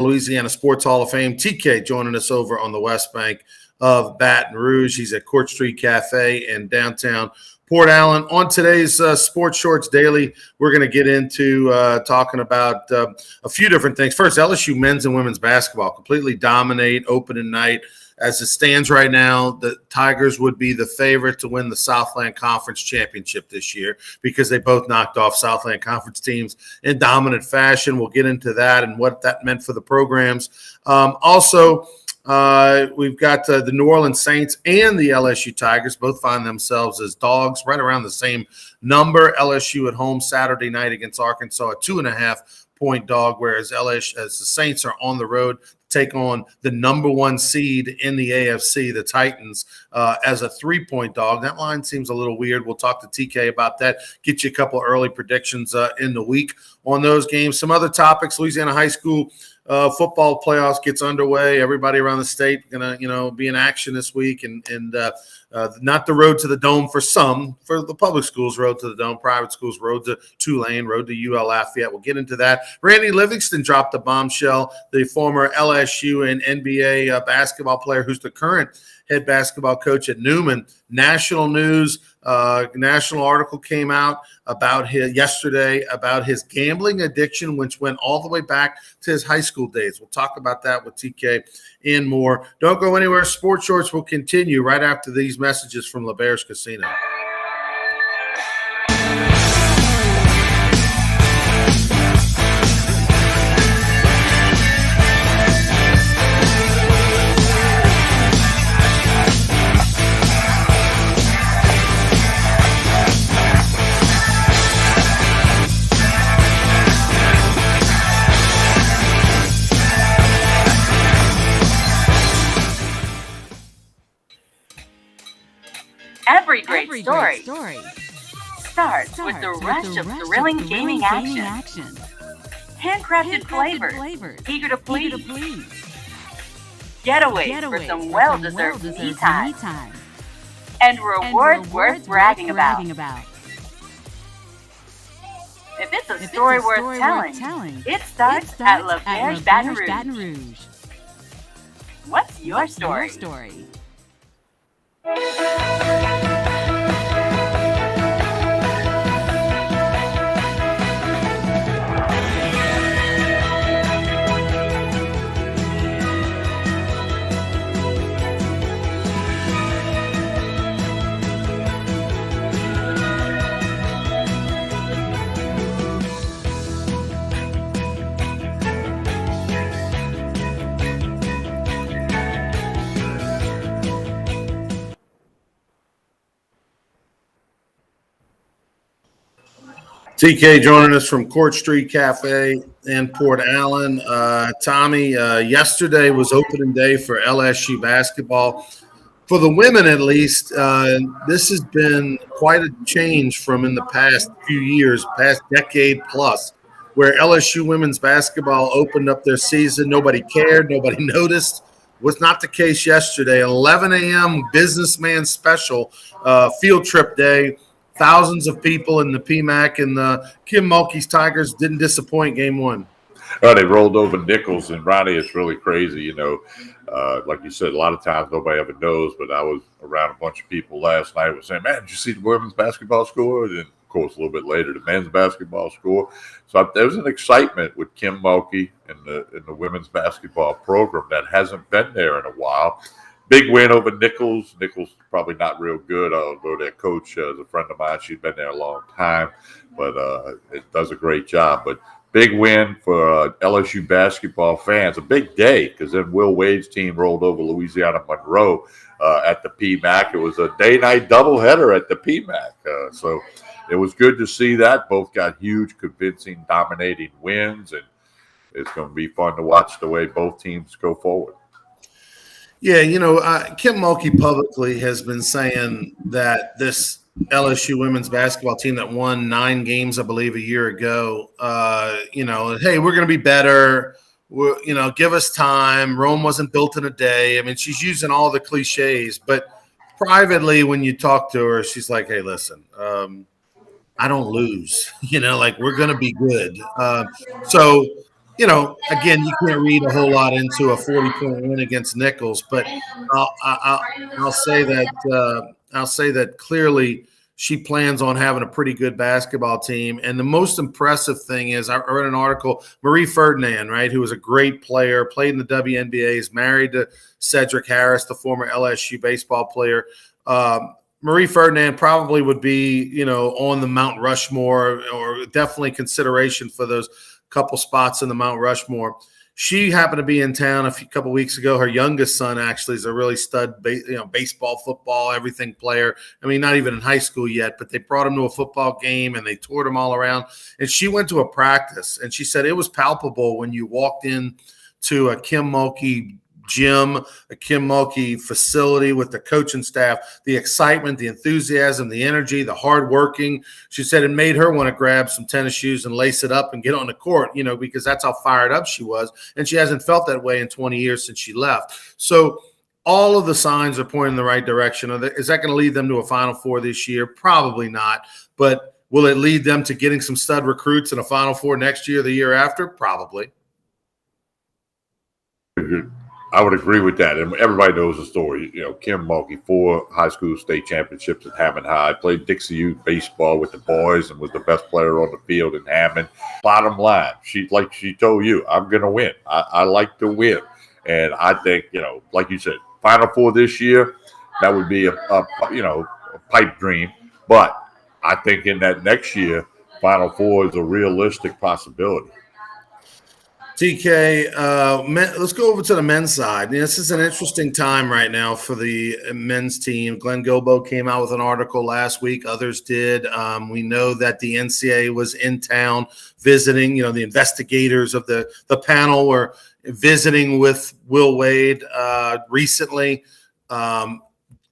Louisiana Sports Hall of Fame. TK joining us over on the West Bank of Baton Rouge. He's at Court Street Cafe in downtown Port Allen. On today's Sports Shorts Daily, we're going to get into talking about a few different things. First, LSU men's and women's basketball completely dominate opening night. As it stands right now, the Tigers would be the favorite to win the Southland Conference Championship this year because they both knocked off Southland Conference teams in dominant fashion. We'll get into that and what that meant for the programs. Also, we've got the New Orleans Saints and the LSU Tigers both find themselves as dogs right around the same number. LSU at home Saturday night against Arkansas, a 2.5-point dog, whereas the Saints are on the road take on the number one seed in the AFC, the Titans, as a 3-point dog. That line seems a little weird. We'll talk to TK about that, get you a couple early predictions in the week on those games. Some other topics: Louisiana high school football playoffs gets underway. Everybody around the state going to, be in action this week, and not the road to the Dome for some, for the public schools, road to the Dome, private schools, road to Tulane, road to UL Lafayette. We'll get into that. Randy Livingston dropped the bombshell, the former LSU and NBA basketball player who's the current head basketball coach at Newman. National news, national article came out about yesterday about his gambling addiction, which went all the way back to his high school days. We'll talk about that with TK and more. Don't go anywhere. Sports Shorts will continue right after these messages from LeBear's Casino. Every great story starts with the rush of thrilling gaming action. Handcrafted flavors, eager to please. Getaways for some well-deserved me time. And rewards worth bragging about. If it's a story worth telling, it starts at LeBear's Baton Rouge. What's your story? TK joining us from Court Street Cafe in Port Allen. Tommy, yesterday was opening day for LSU basketball. For the women, at least, this has been quite a change from in the past few years, past decade plus, where LSU women's basketball opened up their season. Nobody cared. Nobody noticed. Was not the case yesterday. 11 a.m. businessman special field trip day. Thousands of people in the PMAC, and the Kim Mulkey's Tigers didn't disappoint game one. Oh, they rolled over Nichols, and Ronnie, it's really crazy. Like you said, a lot of times nobody ever knows, but I was around a bunch of people last night was saying, man, did you see the women's basketball score? And, of course, a little bit later, the men's basketball score. So there was an excitement with Kim Mulkey and the women's basketball program that hasn't been there in a while. Big win over Nichols. Nichols probably not real good, although their coach is a friend of mine. She's been there a long time, but it does a great job. But big win for LSU basketball fans. A big day because then Will Wade's team rolled over Louisiana Monroe at the PMAC. It was a day-night doubleheader at the PMAC. So it was good to see that. Both got huge, convincing, dominating wins, and it's going to be fun to watch the way both teams go forward. Yeah, Kim Mulkey publicly has been saying that this LSU women's basketball team that won 9 games, I believe, a year ago, hey, we're going to be better. Give us time. Rome wasn't built in a day. I mean, she's using all the cliches, but privately when you talk to her, she's like, hey, listen, I don't lose. We're going to be good. So again, you can't read a whole lot into a 40-point win against Nichols, but I'll say that clearly she plans on having a pretty good basketball team. And the most impressive thing is I read an article, Marie Ferdinand, right, who was a great player, played in the WNBA, is married to Cedric Harris, the former LSU baseball player. Marie Ferdinand probably would be, on the Mount Rushmore, or definitely consideration for those couple spots in the Mount Rushmore. She happened to be in town a couple weeks ago. Her youngest son actually is a really stud, baseball, football, everything player. I mean, not even in high school yet, but they brought him to a football game and they toured him all around. And she went to a practice, and she said it was palpable when you walked in to a Kim Mulkey gym, a Kim Mulkey facility with the coaching staff, the excitement, the enthusiasm, the energy, the hard working. She said it made her want to grab some tennis shoes and lace it up and get on the court, because that's how fired up she was. And she hasn't felt that way in 20 years since she left. So all of the signs are pointing in the right direction. Is that going to lead them to a Final Four this year? Probably not. But will it lead them to getting some stud recruits in a Final Four next year, the year after? Probably. I would agree with that. And everybody knows the story. Kim Mulkey, 4 high school state championships at Hammond High, played Dixie Youth baseball with the boys and was the best player on the field in Hammond. Bottom line, she told you, I'm going to win. I like to win. And I think, like you said, Final Four this year, that would be a pipe dream. But I think in that next year, Final Four is a realistic possibility. TK, let's go over to the men's side. This is an interesting time right now for the men's team. Glenn Gilbo came out with an article last week. Others did. We know that the NCAA was in town visiting. The investigators of the panel were visiting with Will Wade recently.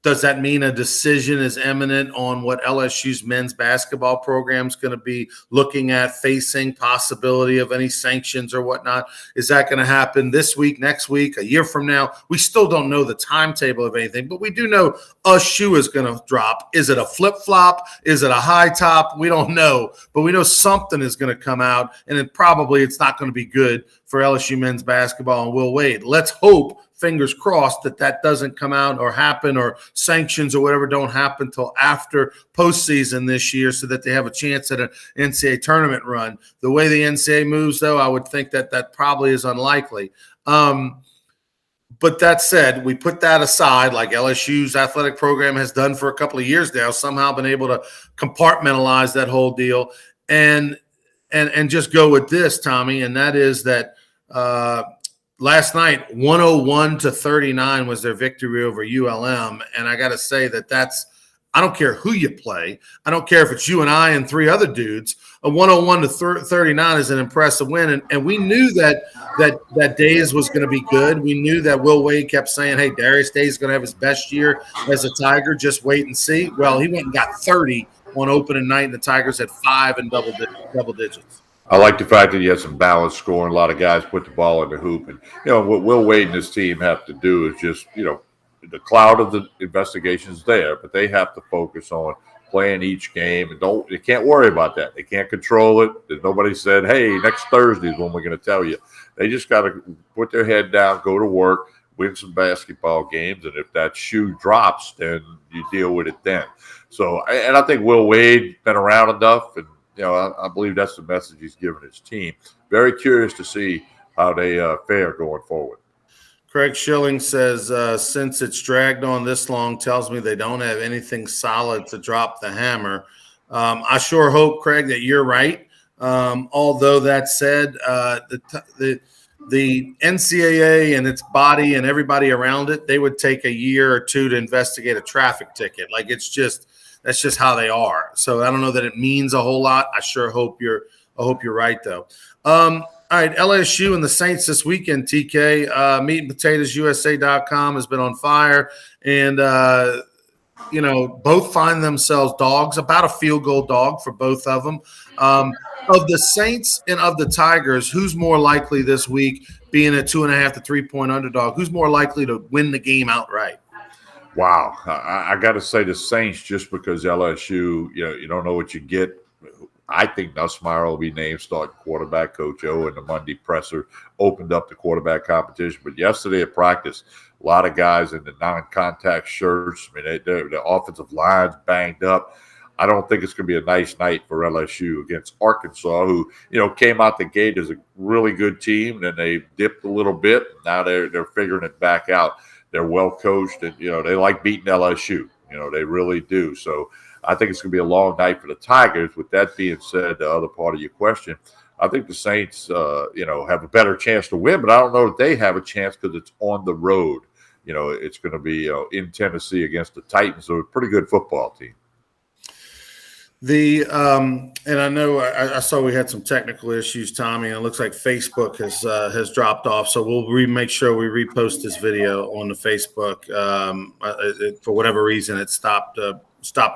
Does that mean a decision is imminent on what LSU's men's basketball program is going to be looking at, facing possibility of any sanctions or whatnot? Is that going to happen this week, next week, a year from now? We still don't know the timetable of anything, but we do know a shoe is going to drop. Is it a flip-flop? Is it a high top? We don't know, but we know something is going to come out, and it's not going to be good for LSU men's basketball and Will Wade. Let's hope, fingers crossed, that doesn't come out or happen, or sanctions or whatever don't happen until after postseason this year, so that they have a chance at an NCAA tournament run. The way the NCAA moves, though, I would think that probably is unlikely. But that said, we put that aside, like LSU's athletic program has done for a couple of years now, somehow been able to compartmentalize that whole deal and just go with this, Tommy, and that is that last night, 101-39 was their victory over ULM. And I got to say that's – I don't care who you play. I don't care if it's you and I and 3 other dudes. A 101-39 is an impressive win. And we knew that Days was going to be good. We knew that Will Wade kept saying, hey, Darius Days is going to have his best year as a Tiger. Just wait and see. Well, he went and got 30 on opening night, and the Tigers had 5 in double digits. I like the fact that you had some balanced scoring. A lot of guys put the ball in the hoop. And, what Will Wade and his team have to do is just, the cloud of the investigation is there, but they have to focus on playing each game. And they can't worry about that. They can't control it. There's nobody said, hey, next Thursday is when we're going to tell you. They just got to put their head down, go to work, win some basketball games. And if that shoe drops, then you deal with it then. So, and I think Will Wade been around enough, and I believe that's the message he's given his team. Very curious to see how they fare going forward. Craig Schilling says, since it's dragged on this long, tells me they don't have anything solid to drop the hammer. I sure hope, Craig, that you're right. Although that said, the NCAA and its body and everybody around it, they would take a year or 2 to investigate a traffic ticket. Like that's just how they are. So I don't know that it means a whole lot. I sure hope you're right, though. All right, LSU and the Saints this weekend, TK. MeatandPotatoesUSA.com has been on fire. And, both find themselves dogs, about a field goal dog for both of them. Of the Saints and of the Tigers, who's more likely this week, being a 2.5 to 3 point underdog? Who's more likely to win the game outright? Wow. I got to say the Saints, just because LSU, you don't know what you get I think Nussmeier will be named starting quarterback. Coach O in the Monday presser opened up the quarterback competition. But yesterday at practice, a lot of guys in the non-contact shirts. I mean, the offensive line's banged up. I don't think it's going to be a nice night for LSU against Arkansas, who, came out the gate as a really good team. Then they dipped a little bit. Now they're figuring it back out. They're well coached, and, they like beating LSU. They really do. So I think it's going to be a long night for the Tigers. With that being said, the other part of your question, I think the Saints, have a better chance to win, but I don't know if they have a chance because it's on the road. It's going to be in Tennessee against the Titans, so a pretty good football team. And I know I saw we had some technical issues, Tommy, and it looks like Facebook has dropped off. So we'll make sure we repost this video on the Facebook. For whatever reason, it stopped the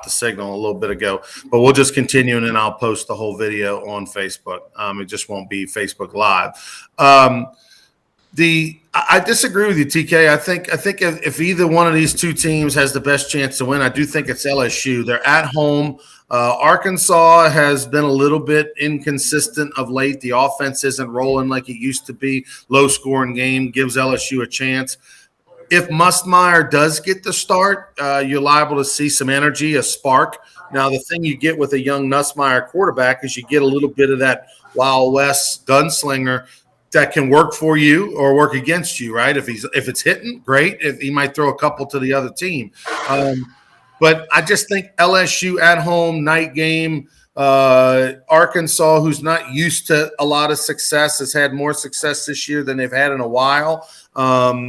signal a little bit ago, but we'll just continue, and then I'll post the whole video on Facebook. It just won't be Facebook Live. I disagree with you, TK. I think if either one of these two teams has the best chance to win, I do think it's LSU. They're at home. Arkansas has been a little bit inconsistent of late. The offense isn't rolling like it used to be. Low-scoring game gives LSU a chance. If Nussmeier does get the start, you're liable to see some energy, a spark. Now, the thing you get with a young Nussmeier quarterback is you get a little bit of that Wild West gunslinger that can work for you or work against you, right? If it's hitting, great. If he might throw a couple to the other team. But I just think LSU at home, night game, Arkansas, who's not used to a lot of success, has had more success this year than they've had in a while.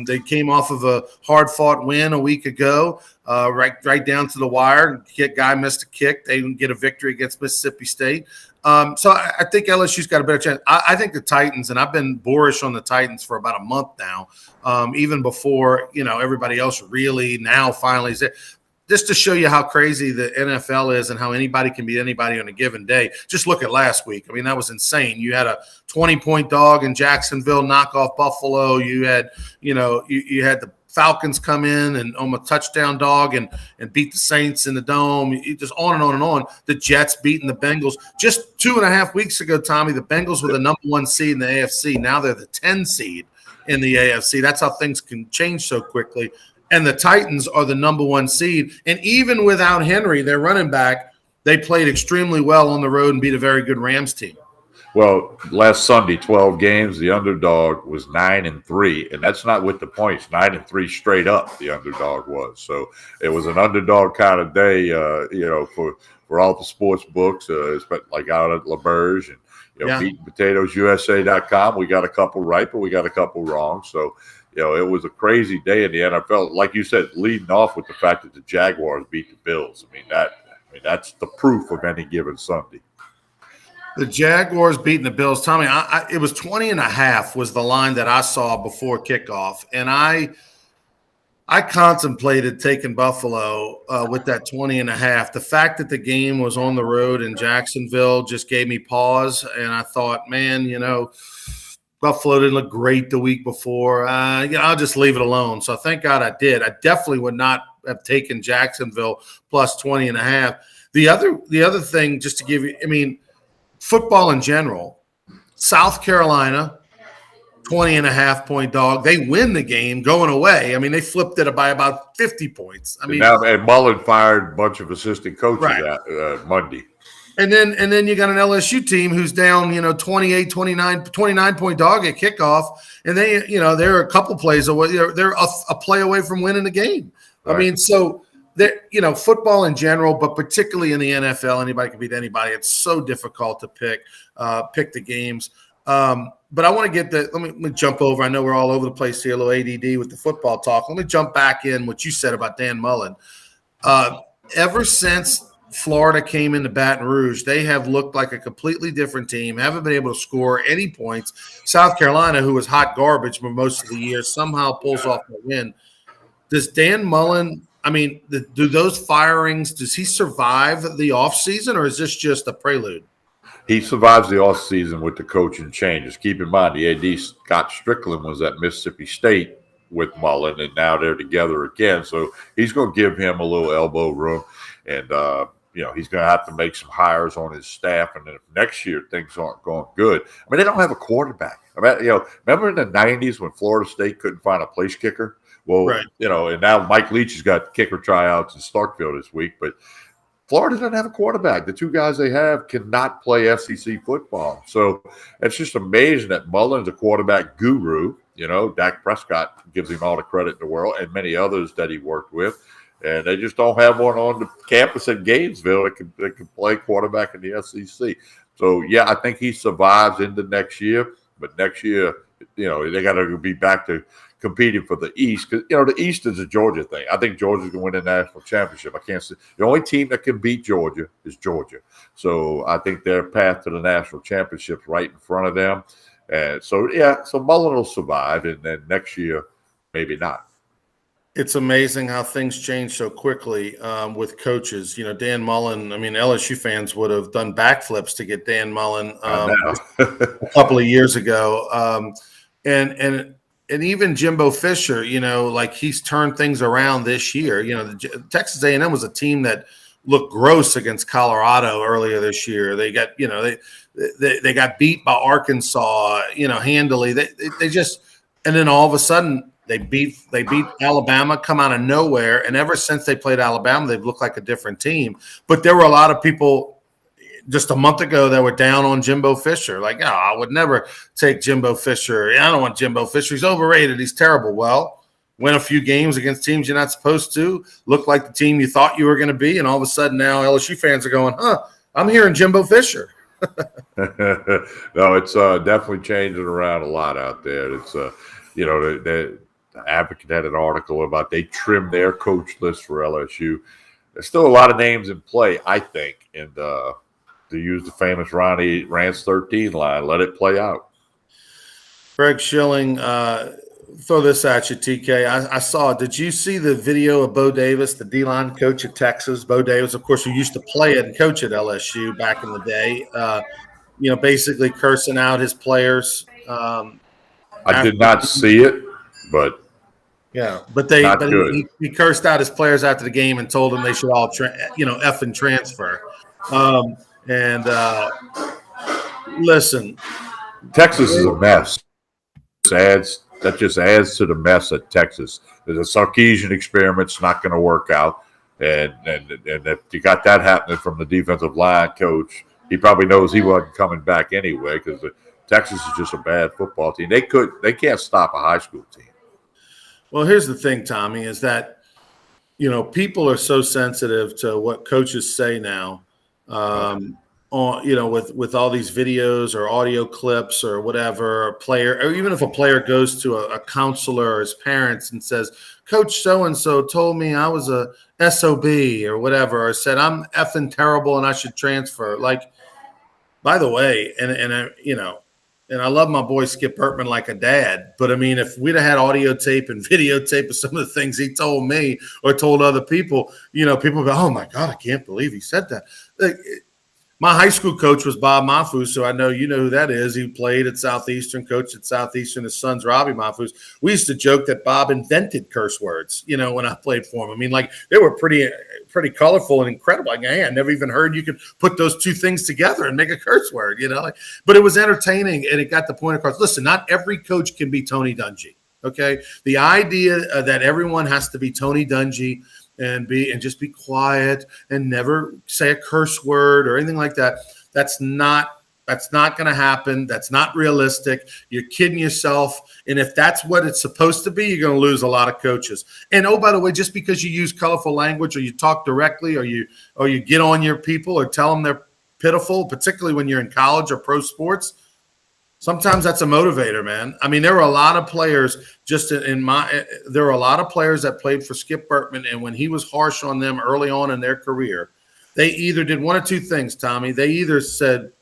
They came off of a hard-fought win a week ago, right down to the wire. Guy missed a kick. They didn't get a victory against Mississippi State. So I think LSU's got a better chance. I think the Titans, and I've been boorish on the Titans for about a month now, even before everybody else really now finally is there. Just to show you how crazy the NFL is and how anybody can beat anybody on a given day. Just look at last week. I mean, that was insane. You had a 20-point dog in Jacksonville knock off Buffalo. You had, you had the Falcons come in and on a touchdown dog and beat the Saints in the Dome. Just on and on and on. The Jets beating the Bengals. Just 2.5 weeks ago, Tommy, the Bengals were the number 1 seed in the AFC. Now they're the 10 seed in the AFC. That's how things can change so quickly. And the Titans are the number 1 seed. And even without Henry, their running back, they played extremely well on the road and beat a very good Rams team. Well, last Sunday, 12 games, the underdog was 9-3, and that's not with the points. 9-3 straight up, the underdog was. So it was an underdog kind of day, for all the sports books, like out at LaBerge and BeatingPotatoesUSA.com. We got a couple right, but we got a couple wrong. So it was a crazy day in the NFL. Like you said, leading off with the fact that the Jaguars beat the Bills. That's the proof of any given Sunday. The Jaguars beating the Bills. Tommy, it was 20.5 was the line that I saw before kickoff. And I contemplated taking Buffalo with that 20.5. The fact that the game was on the road in Jacksonville just gave me pause. And I thought, man, Buffalo didn't look great the week before. I'll just leave it alone. So thank God I did. I definitely would not have taken Jacksonville plus 20.5. The other thing, just to give you, football in general, South Carolina, 20.5-point dog. They win the game going away. They flipped it by about 50 points. And Mullen fired a bunch of assistant coaches Monday. And then you got an LSU team who's down, 29-point dog at kickoff, and they're a couple plays away. They're a play away from winning the game. Right. So football in general, but particularly in the NFL, anybody can beat anybody. It's so difficult to pick the games. But I want to get let me jump over. I know we're all over the place here, a little ADD with the football talk. Let me jump back in what you said about Dan Mullen. Ever since Florida came into Baton Rouge, they have looked like a completely different team, haven't been able to score any points. South Carolina, who was hot garbage for most of the year, somehow pulls off a win. Does Dan Mullen, do those firings, does he survive the offseason, or is this just a prelude? He survives the offseason with the coaching changes. Keep in mind, the AD, Scott Strickland, was at Mississippi State with Mullen, and now they're together again. So he's going to give him a little elbow room. And, he's going to have to make some hires on his staff. And then if next year things aren't going good, I mean, they don't have a quarterback. I mean, remember in the 90s when Florida State couldn't find a place kicker? Well, right. And now Mike Leach has got kicker tryouts in Starkville this week, but Florida doesn't have a quarterback. The two guys they have cannot play SEC football. So it's just amazing that Mullen's a quarterback guru. Dak Prescott gives him all the credit in the world, and many others that he worked with. And they just don't have one on the campus at Gainesville that can play quarterback in the SEC. So, yeah, I think he survives into next year. But next year, they got to be back to competing for the East. Because, the East is a Georgia thing. I think Georgia's going to win the national championship. I can't see. The only team that can beat Georgia is Georgia. So I think their path to the national championship is right in front of them. And so Mullen will survive. And then next year, maybe not. It's amazing how things change so quickly with coaches. Dan Mullen, I mean, LSU fans would have done backflips to get Dan Mullen a couple of years ago. And even Jimbo Fisher, he's turned things around this year. Texas A&M was a team that looked gross against Colorado earlier this year. They got, they got beat by Arkansas, handily. They just, and then all of a sudden, They beat Alabama, come out of nowhere, and ever since they played Alabama, they've looked like a different team. But there were a lot of people just a month ago that were down on Jimbo Fisher. Like, I would never take Jimbo Fisher. I don't want Jimbo Fisher. He's overrated. He's terrible. Well, win a few games against teams you're not supposed to, look like the team you thought you were going to be, and all of a sudden now LSU fans are going, I'm hearing Jimbo Fisher. No, it's definitely changing around a lot out there. It's the Advocate had an article about they trimmed their coach list for LSU. There's still a lot of names in play, I think, and to use the famous Rants 13 line, let it play out. Greg Schilling, throw this at you, TK. I saw it. Did you see the video of Bo Davis, the D-line coach at Texas? Bo Davis, of course, who used to play and coach at LSU back in the day, basically cursing out his players. I did not see it, but he cursed out his players after the game and told them they should all effing transfer. Listen, Texas is a mess. That just adds to the mess at Texas. The Sarkisian experiment's not going to work out, and if you got that happening from the defensive line coach, he probably knows he wasn't coming back anyway because Texas is just a bad football team. They can't stop a high school team. Well, here's the thing, Tommy, is that, people are so sensitive to what coaches say now, with all these videos or audio clips or whatever, or even if a player goes to a counselor or his parents and says, Coach so-and-so told me I was a SOB or whatever, or said I'm effing terrible and I should transfer. Like, by the way, and I love my boy Skip Bertman like a dad, but I mean, if we'd have had audio tape and videotape of some of the things he told me or told other people, people would go, oh my God, I can't believe he said that. Like, my high school coach was Bob Mahfouz, so I know you know who that is. He played at Southeastern, coached at Southeastern. His son's Robbie Mahfouz. We used to joke that Bob invented curse words, when I played for him. I mean, like, they were pretty colorful and incredible. Like, I never even heard you could put those two things together and make a curse word, But it was entertaining, and it got the point across. Listen, not every coach can be Tony Dungy, okay? The idea that everyone has to be Tony Dungy and just be quiet and never say a curse word or anything like that. That's not going to happen. That's not realistic. You're kidding yourself. And if that's what it's supposed to be, you're going to lose a lot of coaches. And by the way, just because you use colorful language or you talk directly or you get on your people or tell them they're pitiful, particularly when you're in college or pro sports, sometimes that's a motivator, man. I mean, there were a lot of players there were a lot of players that played for Skip Bertman, and when he was harsh on them early on in their career, they either did one of two things, Tommy. They either said,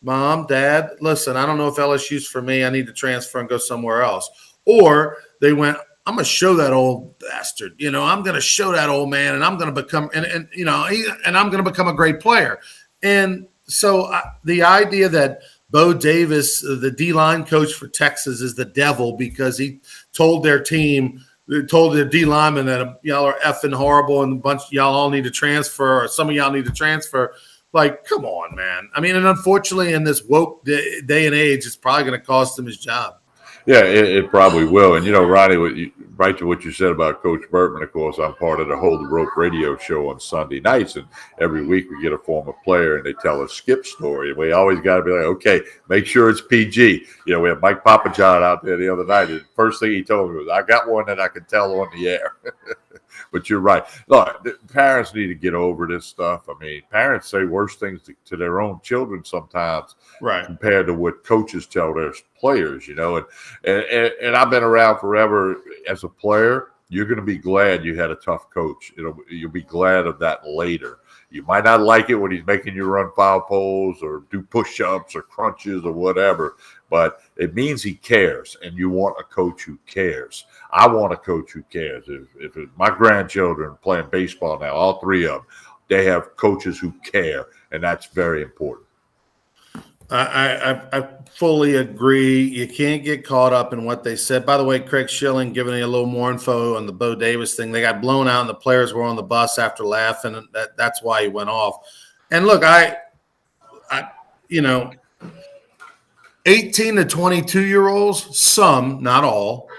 Mom, Dad, listen, I don't know if LSU's for me. I need to transfer and go somewhere else. Or they went, I'm going to show that old bastard. I'm going to show that old man, and I'm going to become and I'm going to become a great player. And so the idea that Bo Davis, the D-line coach for Texas, is the devil because he told their team, they told the D lineman that y'all are effing horrible and a bunch of y'all all need to transfer, or some of y'all need to transfer. Like, come on, man. I mean, and unfortunately, in this woke day and age, it's probably going to cost him his job. Yeah, it probably will. And, Ronnie, right to what you said about Coach Burtman, of course, I'm part of the Hold the Rope radio show on Sunday nights. And every week we get a former player and they tell a skip story. And we always got to be like, okay, make sure it's PG. We had Mike Papajohn out there the other night. And the first thing he told me was, I got one that I can tell on the air. But you're right. Look, parents need to get over this stuff. I mean, parents say worse things to their own children sometimes, right, compared to what coaches tell their players, And I've been around forever as a player. You're going to be glad you had a tough coach. You'll be glad of that later. You might not like it when he's making you run foul poles or do push-ups or crunches or whatever, but it means he cares, and you want a coach who cares. I want a coach who cares. If my grandchildren playing baseball now, all three of them, they have coaches who care, and that's very important. I fully agree. You can't get caught up in what they said. By the way, Craig Schilling giving me a little more info on the Bo Davis thing. They got blown out and the players were on the bus after laughing, and that's why he went off. And look, 18 to 22-year-olds, some, not all,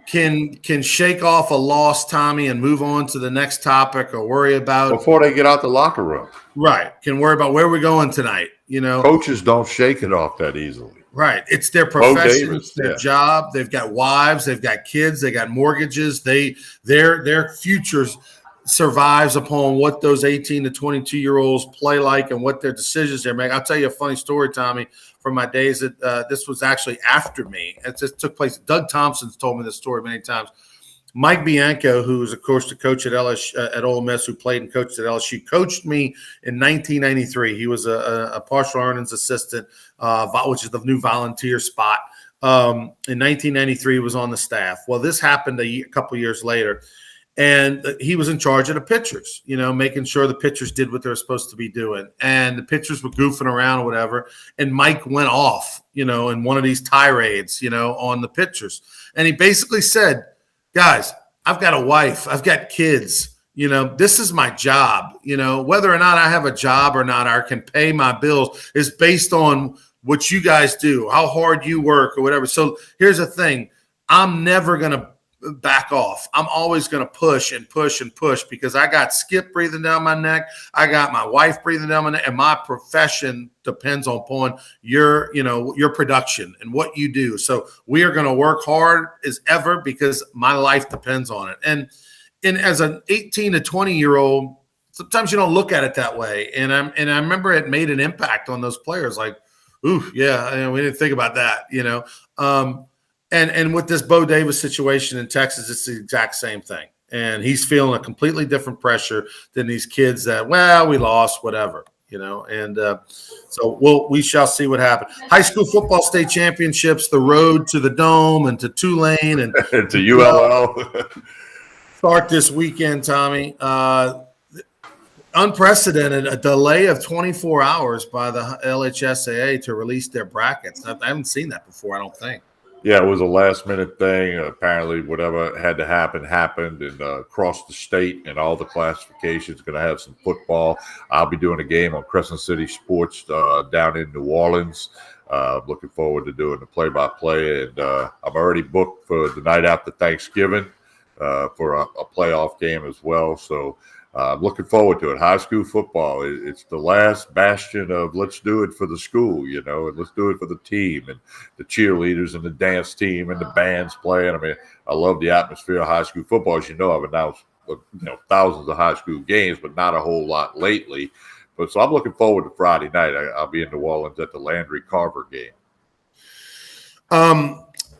can shake off a loss, Tommy, and move on to the next topic or worry about before they get out the locker room. Right. Can worry about where we're going tonight. Coaches don't shake it off that easily. Right. It's their profession, it's their job. They've got wives, they've got kids, they got mortgages. Their futures survives upon what those 18 to 22-year-olds play like and what their decisions they make. I'll tell you a funny story, Tommy, from my days that this was actually after me. It just took place. Doug Thompson's told me this story many times. Mike Bianco, who was, of course, the coach at LSU, at Ole Miss, who played and coached at LSU, coached me in 1993. He was a partial earnings assistant, which is the new volunteer spot. In 1993, he was on the staff. Well, this happened a couple years later. And he was in charge of the pitchers, making sure the pitchers did what they were supposed to be doing. And the pitchers were goofing around or whatever. And Mike went off, in one of these tirades, on the pitchers. And he basically said, guys, I've got a wife. I've got kids. This is my job. Whether or not I have a job or not, or can pay my bills is based on what you guys do, how hard you work or whatever. So here's the thing. I'm never going to back off. I'm always going to push and push and push because I got Skip breathing down my neck. I got my wife breathing down my neck, and my profession depends upon your production and what you do. So we are going to work hard as ever because my life depends on it. And as an 18 to 20-year-old, sometimes you don't look at it that way. And I remember it made an impact on those players. Like, ooh, yeah, we didn't think about that, And with this Bo Davis situation in Texas, it's the exact same thing. And he's feeling a completely different pressure than these kids that, we lost, whatever, And so we shall see what happens. High school football state championships, the road to the Dome and to Tulane and to ULL start this weekend, Tommy. Unprecedented, a delay of 24 hours by the LHSAA to release their brackets. I haven't seen that before, I don't think. Yeah, it was a last-minute thing. Apparently, whatever had to happen happened, and across the state and all the classifications. Going to have some football. I'll be doing a game on Crescent City Sports down in New Orleans. Looking forward to doing the play-by-play, and I'm already booked for the night after Thanksgiving for a playoff game as well. So I'm looking forward to it. High school football, it's the last bastion of let's do it for the school, and let's do it for the team and the cheerleaders and the dance team and the bands playing. I mean, I love the atmosphere of high school football. As you know, I've announced thousands of high school games, but not a whole lot lately. But so I'm looking forward to Friday night. I'll be in New Orleans at the Landry Carver game.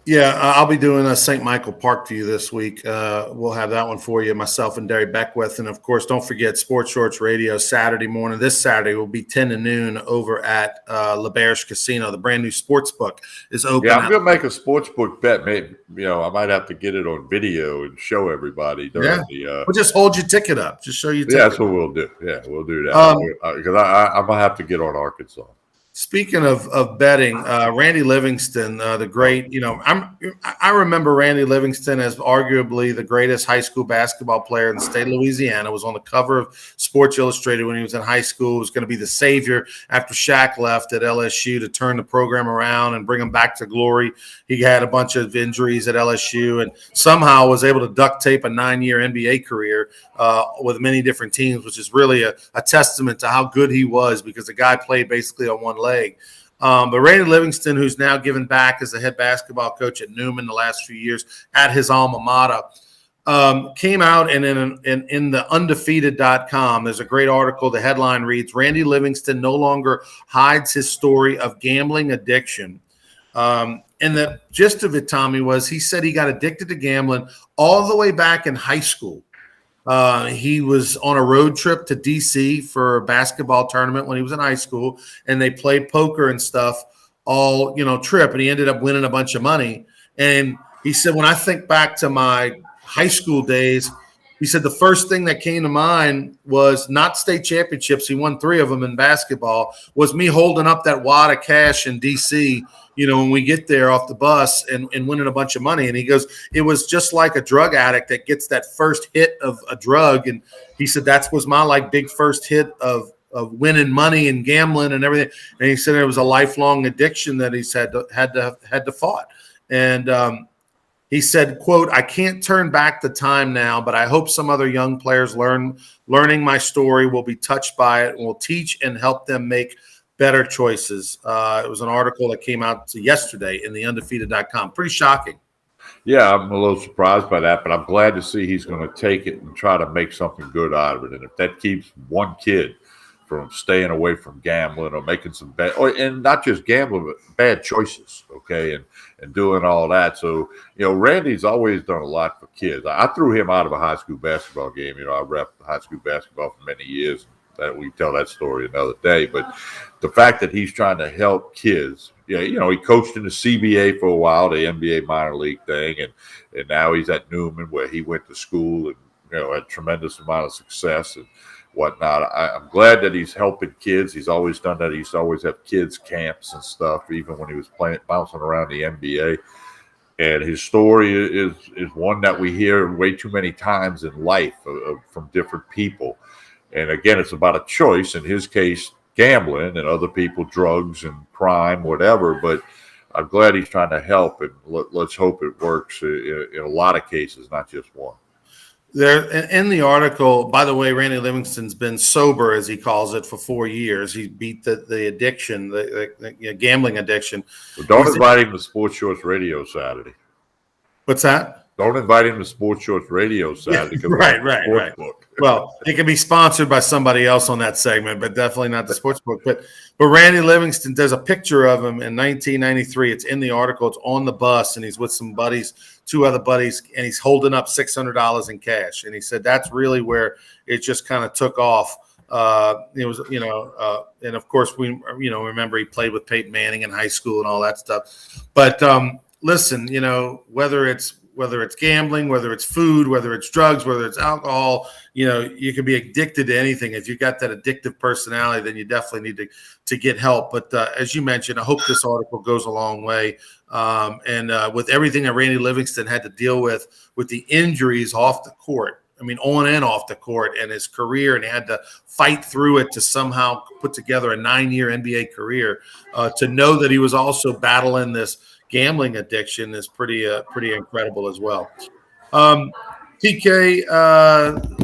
Yeah, I'll be doing a St. Michael Parkview this week. We'll have that one for you, myself and Derry Beckwith. And, of course, don't forget Sports Shorts Radio Saturday morning. This Saturday will be 10 to noon over at LaBerge Casino. The brand-new sports book is open. Yeah, I'm going to make a sports book bet. Maybe, I might have to get it on video and show everybody. During we'll just hold your ticket up. Just show you ticket. Yeah, that's what we'll do. Yeah, we'll do that. Because I'm going to have to get on Arkansas. Speaking of betting, Randy Livingston, the great, I remember Randy Livingston as arguably the greatest high school basketball player in the state of Louisiana. Was on the cover of Sports Illustrated when he was in high school. Was going to be the savior after Shaq left at LSU to turn the program around and bring him back to glory. He had a bunch of injuries at LSU and somehow was able to duct tape a 9-year NBA career with many different teams, which is really a testament to how good he was, because the guy played basically on one leg. But Randy Livingston, who's now given back as the head basketball coach at Newman the last few years at his alma mater, came out and in the undefeated.com, there's a great article. The headline reads, Randy Livingston no longer hides his story of gambling addiction. And the gist of it, Tommy, was he said he got addicted to gambling all the way back in high school. He was on a road trip to D.C. for a basketball tournament when he was in high school, and they played poker and stuff all, trip, and he ended up winning a bunch of money. And he said, when I think back to my high school days, he said the first thing that came to mind was not state championships. He won 3 of them in basketball, was me holding up that wad of cash in D.C., when we get there off the bus and winning a bunch of money. And he goes, it was just like a drug addict that gets that first hit of a drug. And he said, that was my big first hit of winning money and gambling and everything. And he said it was a lifelong addiction that he's had to fought. And he said, quote, I can't turn back the time now, but I hope some other young players learning my story will be touched by it and will teach and help them make better choices. It was an article that came out yesterday in the undefeated.com. Pretty shocking. Yeah, I'm a little surprised by that, but I'm glad to see he's going to take it and try to make something good out of it. And if that keeps one kid from staying away from gambling or making some bad, and not just gambling, but bad choices, okay, and doing all that. So, Randy's always done a lot for kids. I threw him out of a high school basketball game. I rep high school basketball for many years. That we tell that story another day, but the fact that he's trying to help kids, he coached in the CBA for a while, the NBA minor league thing, and now he's at Newman where he went to school and had tremendous amount of success and whatnot. I'm glad that he's helping kids. He's always done that. He used to always have kids camps and stuff, even when he was bouncing around the NBA. And his story is one that we hear way too many times in life from different people. And again, it's about a choice. In his case, gambling, and other people, drugs and crime, whatever. But I'm glad he's trying to help, and let's hope it works in a lot of cases, not just one. There in the article, by the way, Randy Livingston's been sober, as he calls it, for 4 years. He beat the addiction, the gambling addiction. Well, don't invite him to Sports Shorts Radio Saturday. What's that? Don't invite him to Sports Shorts Radio Saturday. Right. Well, he can be sponsored by somebody else on that segment, but definitely not the sports book. But Randy Livingston, there's a picture of him in 1993. It's in the article. It's on the bus, and he's with some buddies, 2 other buddies, and he's holding up $600 in cash. And he said that's really where it just kind of took off. It was, and of course we, remember he played with Peyton Manning in high school and all that stuff. But listen, whether it's gambling, whether it's food, whether it's drugs, whether it's alcohol, you can be addicted to anything. If you've got that addictive personality, then you definitely need to get help. But as you mentioned, I hope this article goes a long way. And with everything that Randy Livingston had to deal with the injuries off the court, on and off the court, and his career, and he had to fight through it to somehow put together a 9-year NBA career, to know that he was also battling this gambling addiction is pretty incredible as well. TK,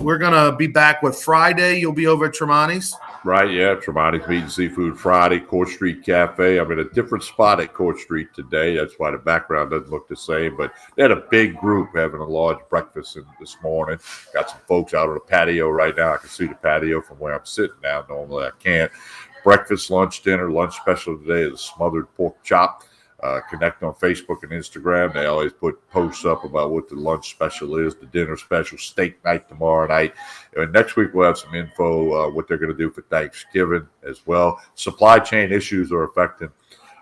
we're gonna be back with Friday. You'll be over at Tremonti's, right? Yeah, Tremonti's Meat and Seafood Friday, Court Street Cafe. I'm in a different spot at Court Street today. That's why the background doesn't look the same. But they had a big group having a large breakfast this morning. Got some folks out on the patio right now. I can see the patio from where I'm sitting now. Normally I can't. Breakfast, lunch, dinner. Lunch special today is a smothered pork chop. Connect on Facebook and Instagram. They always put posts up about what the lunch special is, the dinner special, steak night tomorrow night. And next week we'll have some info what they're going to do for Thanksgiving as well. Supply chain issues are affecting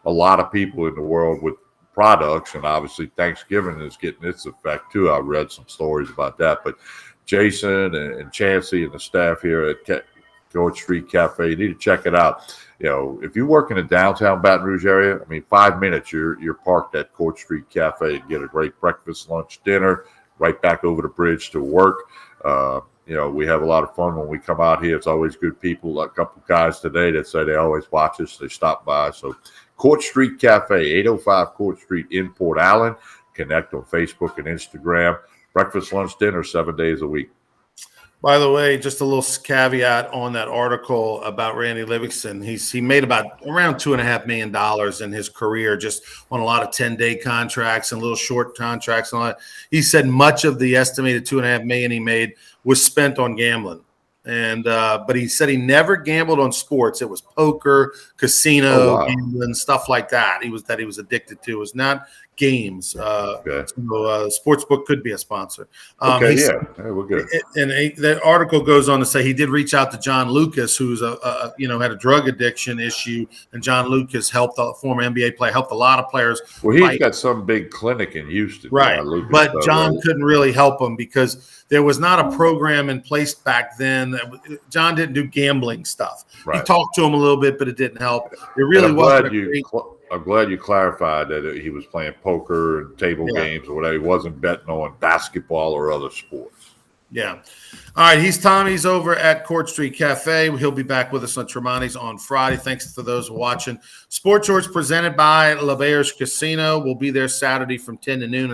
a lot of people in the world with products, and obviously Thanksgiving is getting its effect too. I read some stories about that. But Jason and Chancey and the staff here at Court Street Cafe. You need to check it out. If you work in the downtown Baton Rouge area, 5 minutes, you're parked at Court Street Cafe and get a great breakfast, lunch, dinner, right back over the bridge to work. We have a lot of fun when we come out here. It's always good people. A couple guys today that say they always watch us. They stop by. So Court Street Cafe, 805 Court Street in Port Allen. Connect on Facebook and Instagram. Breakfast, lunch, dinner, 7 days a week. By the way, just a little caveat on that article about Randy Livingston. He made around $2.5 million in his career, just on a lot of 10-day contracts and little short contracts and all that. He said much of the estimated $2.5 million he made was spent on gambling. And but he said he never gambled on sports. It was poker, casino, gambling, stuff like that. He was addicted to. It was not games. Okay. So Sportsbook could be a sponsor. Okay, we're good. And the article goes on to say he did reach out to John Lucas, who's had a drug addiction issue, and John Lucas helped a former NBA player, helped a lot of players. Well, he's got some big clinic in Houston, right? But John couldn't really help him because there was not a program in place back then. John didn't do gambling stuff. Right. He talked to him a little bit, but it didn't help. It really wasn't. I'm glad you clarified that he was playing poker and table games or whatever. He wasn't betting on basketball or other sports. Yeah. All right. Tommy's over at Court Street Cafe. He'll be back with us on Tremonti's on Friday. Thanks to those watching. Sports Shorts presented by LaVere's Casino. We'll be there Saturday from 10 to noon.